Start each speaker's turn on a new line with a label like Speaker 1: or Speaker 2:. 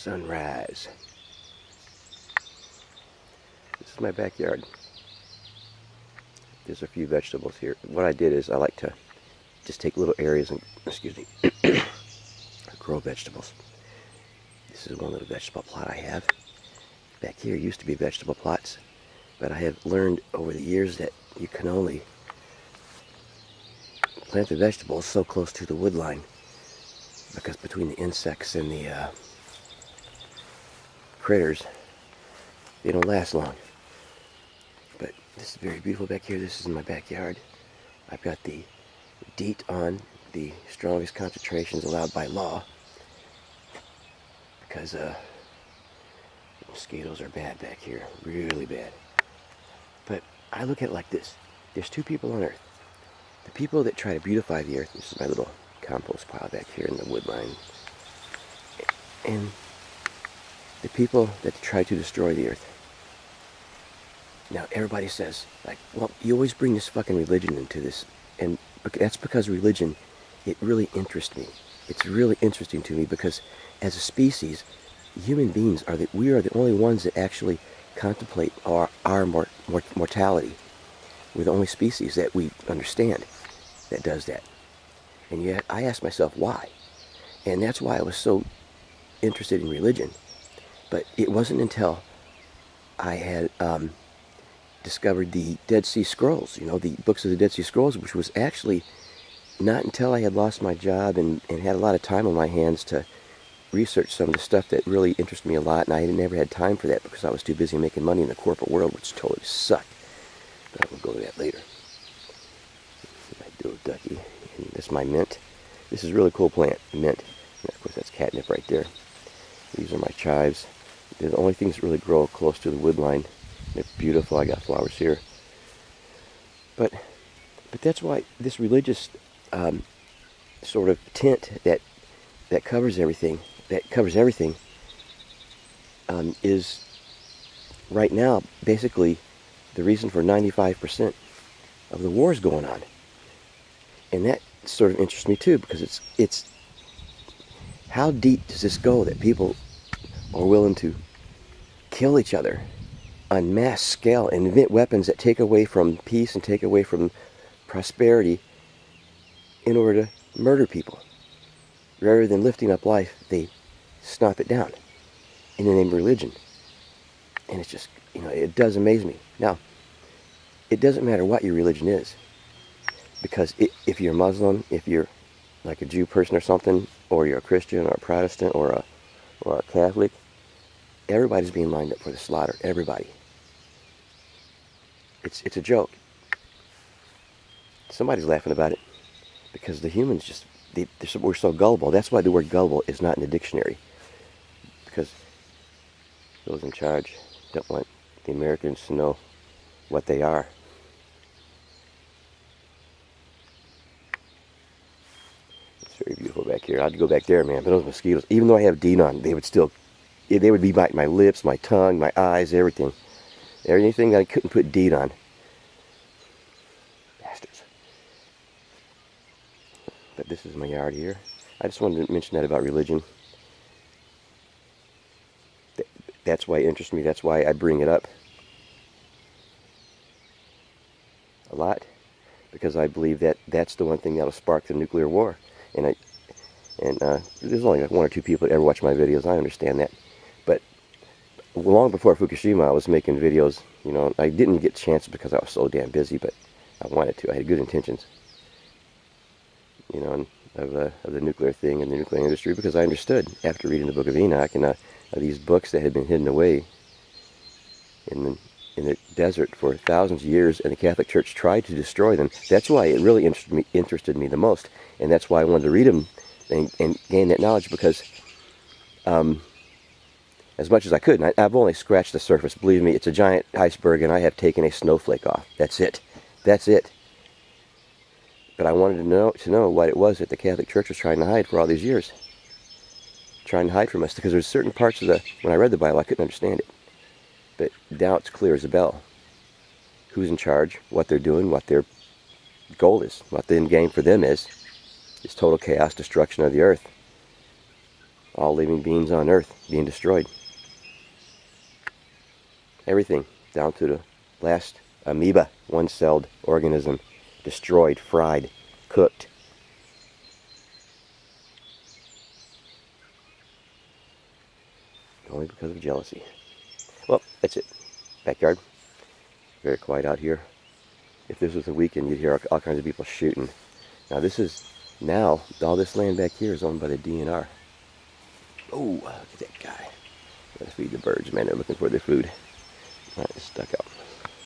Speaker 1: sunrise. This is my backyard. There's a few vegetables here. What I did is I like to just take little areas and, excuse me, grow vegetables. This is one little vegetable plot I have. Back here used to be vegetable plots, but I have learned over the years that you can only plant the vegetables so close to the wood line, because between the insects and the critters, they don't last long. But this is very beautiful back here. This is in my backyard. I've got the DEET on, the strongest concentrations allowed by law, because mosquitoes are bad back here, really bad. But I look at it like this. There's two people on earth. The people that try to beautify the earth. This is my little compost pile back here in the wood line. And the people that try to destroy the earth. Now everybody says, like, well, you always bring this fucking religion into this. And that's because religion, it really interests me. It's really interesting to me because as a species, human beings we are the only ones that actually contemplate our mortality. We're the only species that we understand that does that. And yet I asked myself why. And that's why I was so interested in religion. But it wasn't until I had discovered the Dead Sea Scrolls, the books of the Dead Sea Scrolls, which was actually not until I had lost my job and had a lot of time on my hands to research some of the stuff that really interested me a lot, and I had never had time for that because I was too busy making money in the corporate world, which totally sucked. But I will go to that later. My doe ducky. And this is my mint. This is a really cool plant, mint. And of course, that's catnip right there. These are my chives. They're the only things that really grow close to the wood line. They're beautiful. I got flowers here. But that's why this religious sort of tint that covers everything, is right now basically the reason for 95% of the wars going on. And that sort of interests me too, because it's how deep does this go that people are willing to kill each other on mass scale and invent weapons that take away from peace and take away from prosperity in order to murder people. Rather than lifting up life, they snap it down in the name of religion. And it's just, it does amaze me. Now, it doesn't matter what your religion is, because if you're Muslim, if you're like a Jew person or something, or you're a Christian or a Protestant or a Catholic, everybody's being lined up for the slaughter. Everybody. It's a joke. Somebody's laughing about it because the humans just we're so gullible. That's why the word gullible is not in the dictionary, because those in charge don't want the Americans to know what they are. It's very beautiful back here. I'd go back there, man, but those mosquitoes, even though I have DEET on, they would be biting my lips, my tongue, my eyes, everything. Everything that I couldn't put DEET on. Bastards. But this is my yard here. I just wanted to mention that about religion. That's why it interests me. That's why I bring it up a lot, because I believe that that's the one thing that'll spark the nuclear war. And there's only like one or two people that ever watch my videos. I understand that. But long before Fukushima, I was making videos. I didn't get a chance because I was so damn busy, but I wanted to. I had good intentions. Of the nuclear thing and the nuclear industry, because I understood after reading the Book of Enoch and these books that had been hidden away in the desert for thousands of years, and the Catholic Church tried to destroy them. That's why it really interested me the most, and that's why I wanted to read them and gain that knowledge, because as much as I could, and I've only scratched the surface. Believe me, it's a giant iceberg, and I have taken a snowflake off. That's it. But I wanted to know what it was that the Catholic Church was trying to hide for all these years. Trying to hide from us, because there's certain parts of when I read the Bible, I couldn't understand it. But now it's clear as a bell. Who's in charge, what they're doing, what their goal is, what the end game for them is total chaos, destruction of the earth. all living beings on Earth being destroyed. Everything, down to the last amoeba, one-celled organism, destroyed, fried, cooked. Only because of jealousy. Well, that's it. Backyard. Very quiet out here. If this was a weekend, you'd hear all kinds of people shooting. Now all this land back here is owned by the DNR. Oh, look at that guy. Gotta feed the birds, man. They're looking for their food. All right, it's stuck out.